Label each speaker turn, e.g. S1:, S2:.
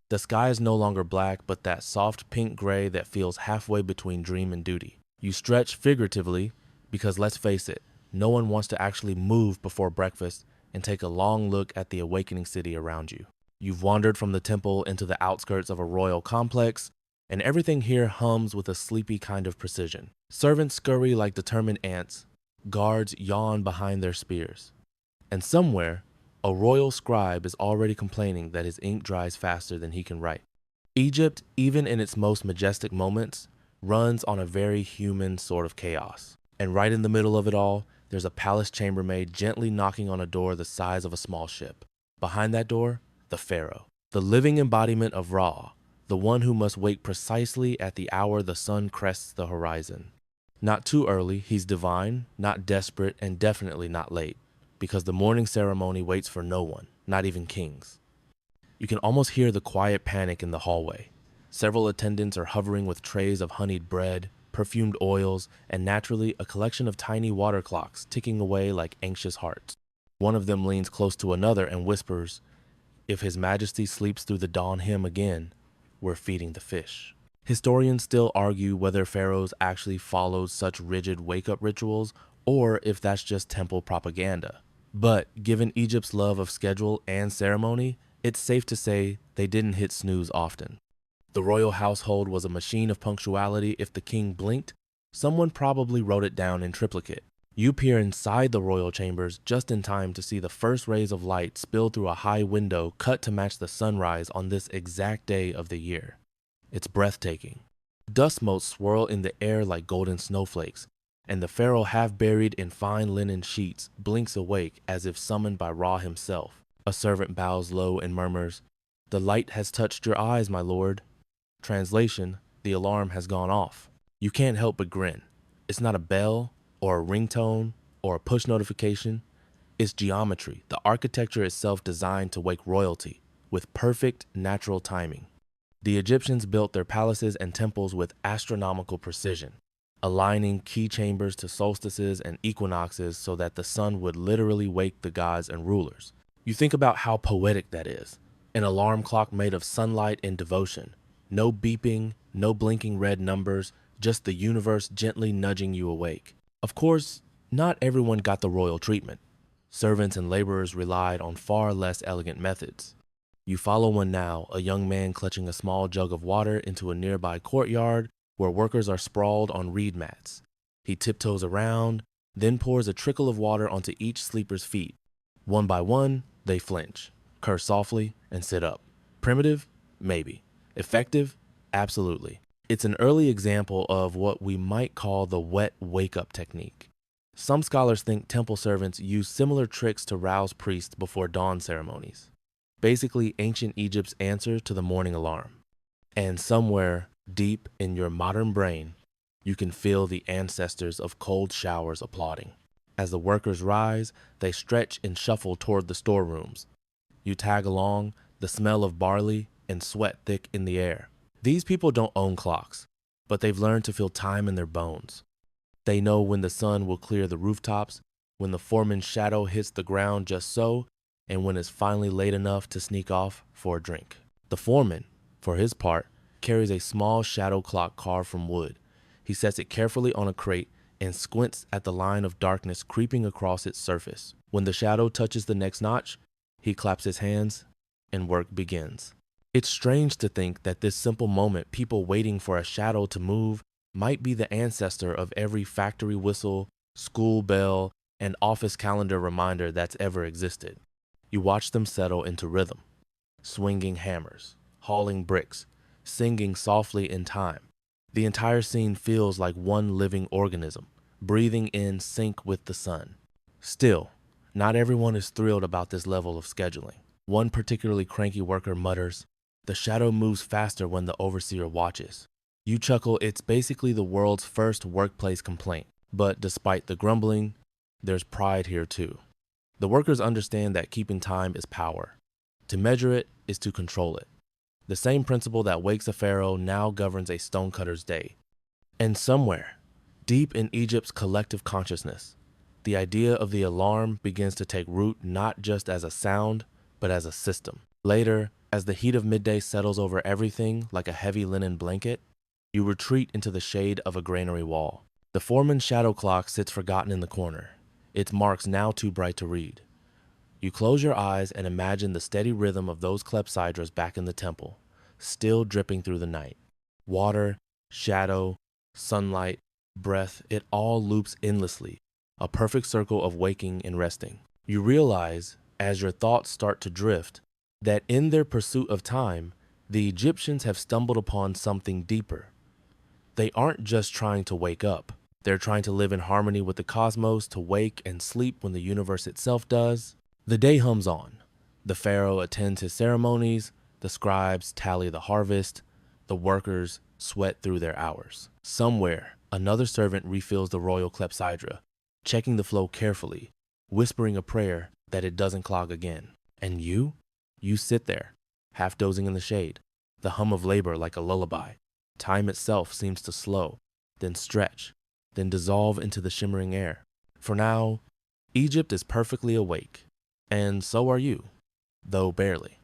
S1: The sky is no longer black, but that soft pink gray that feels halfway between dream and duty. You stretch figuratively because, let's face it, no one wants to actually move before breakfast and take a long look at the awakening city around you. You've wandered from the temple into the outskirts of a royal complex, and everything here hums with a sleepy kind of precision. Servants scurry like determined ants, guards yawn behind their spears. And somewhere, a royal scribe is already complaining that his ink dries faster than he can write. Egypt, even in its most majestic moments, runs on a very human sort of chaos. And right in the middle of it all, there's a palace chambermaid gently knocking on a door the size of a small ship. Behind that door, the pharaoh, the living embodiment of Ra, the one who must wake precisely at the hour the sun crests the horizon. Not too early, he's divine, not desperate, and definitely not late, because the morning ceremony waits for no one, not even kings. You can almost hear the quiet panic in the hallway. Several attendants are hovering with trays of honeyed bread, perfumed oils, and naturally a collection of tiny water clocks ticking away like anxious hearts. One of them leans close to another and whispers, "If His Majesty sleeps through the dawn hymn again, we're feeding the fish." Historians still argue whether pharaohs actually followed such rigid wake-up rituals or if that's just temple propaganda. But given Egypt's love of schedule and ceremony, it's safe to say they didn't hit snooze often. The royal household was a machine of punctuality. If the king blinked, someone probably wrote it down in triplicate. You peer inside the royal chambers just in time to see the first rays of light spill through a high window cut to match the sunrise on this exact day of the year. It's breathtaking. Dust motes swirl in the air like golden snowflakes, and the pharaoh, half buried in fine linen sheets, blinks awake as if summoned by Ra himself. A servant bows low and murmurs, "The light has touched your eyes, my lord." Translation, the alarm has gone off. You can't help but grin. It's not a bell, or a ringtone, or a push notification. It's geometry, the architecture itself designed to wake royalty, with perfect natural timing. The Egyptians built their palaces and temples with astronomical precision, aligning key chambers to solstices and equinoxes so that the sun would literally wake the gods and rulers. You think about how poetic that is. An alarm clock made of sunlight and devotion. No beeping, no blinking red numbers, just the universe gently nudging you awake. Of course, not everyone got the royal treatment. Servants and laborers relied on far less elegant methods. You follow one now, a young man clutching a small jug of water into a nearby courtyard where workers are sprawled on reed mats. He tiptoes around, then pours a trickle of water onto each sleeper's feet. One by one, they flinch, curse softly, and sit up. Primitive? Maybe. Effective? Absolutely. It's an early example of what we might call the wet wake-up technique. Some scholars think temple servants used similar tricks to rouse priests before dawn ceremonies. Basically ancient Egypt's answer to the morning alarm. And somewhere deep in your modern brain, you can feel the ancestors of cold showers applauding. As the workers rise, they stretch and shuffle toward the storerooms. You tag along, the smell of barley and sweat thick in the air. These people don't own clocks, but they've learned to feel time in their bones. They know when the sun will clear the rooftops, when the foreman's shadow hits the ground just so, and when it's finally late enough to sneak off for a drink. The foreman, for his part, carries a small shadow clock carved from wood. He sets it carefully on a crate and squints at the line of darkness creeping across its surface. When the shadow touches the next notch, he claps his hands and work begins. It's strange to think that this simple moment, people waiting for a shadow to move, might be the ancestor of every factory whistle, school bell, and office calendar reminder that's ever existed. You watch them settle into rhythm, swinging hammers, hauling bricks, singing softly in time. The entire scene feels like one living organism, breathing in sync with the sun. Still, not everyone is thrilled about this level of scheduling. One particularly cranky worker mutters, "The shadow moves faster when the overseer watches." You chuckle, it's basically the world's first workplace complaint. But despite the grumbling, there's pride here too. The workers understand that keeping time is power. To measure it is to control it. The same principle that wakes a pharaoh now governs a stonecutter's day. And somewhere, deep in Egypt's collective consciousness, the idea of the alarm begins to take root not just as a sound, but as a system. Later, As the heat of midday settles over everything like a heavy linen blanket, you retreat into the shade of a granary wall. The foreman's shadow clock sits forgotten in the corner, its marks now too bright to read. You close your eyes and imagine the steady rhythm of those clepsydras back in the temple, still dripping through the night. Water, shadow, sunlight, breath, it all loops endlessly, a perfect circle of waking and resting. You realize, as your thoughts start to drift, that in their pursuit of time, the Egyptians have stumbled upon something deeper. They aren't just trying to wake up. They're trying to live in harmony with the cosmos, to wake and sleep when the universe itself does. The day hums on. The pharaoh attends his ceremonies, the scribes tally the harvest, the workers sweat through their hours. Somewhere, another servant refills the royal clepsydra, checking the flow carefully, whispering a prayer that it doesn't clog again. And you sit there, half dozing in the shade, the hum of labor like a lullaby. Time itself seems to slow, then stretch, then dissolve into the shimmering air. For now, Egypt is perfectly awake, and so are you, though barely.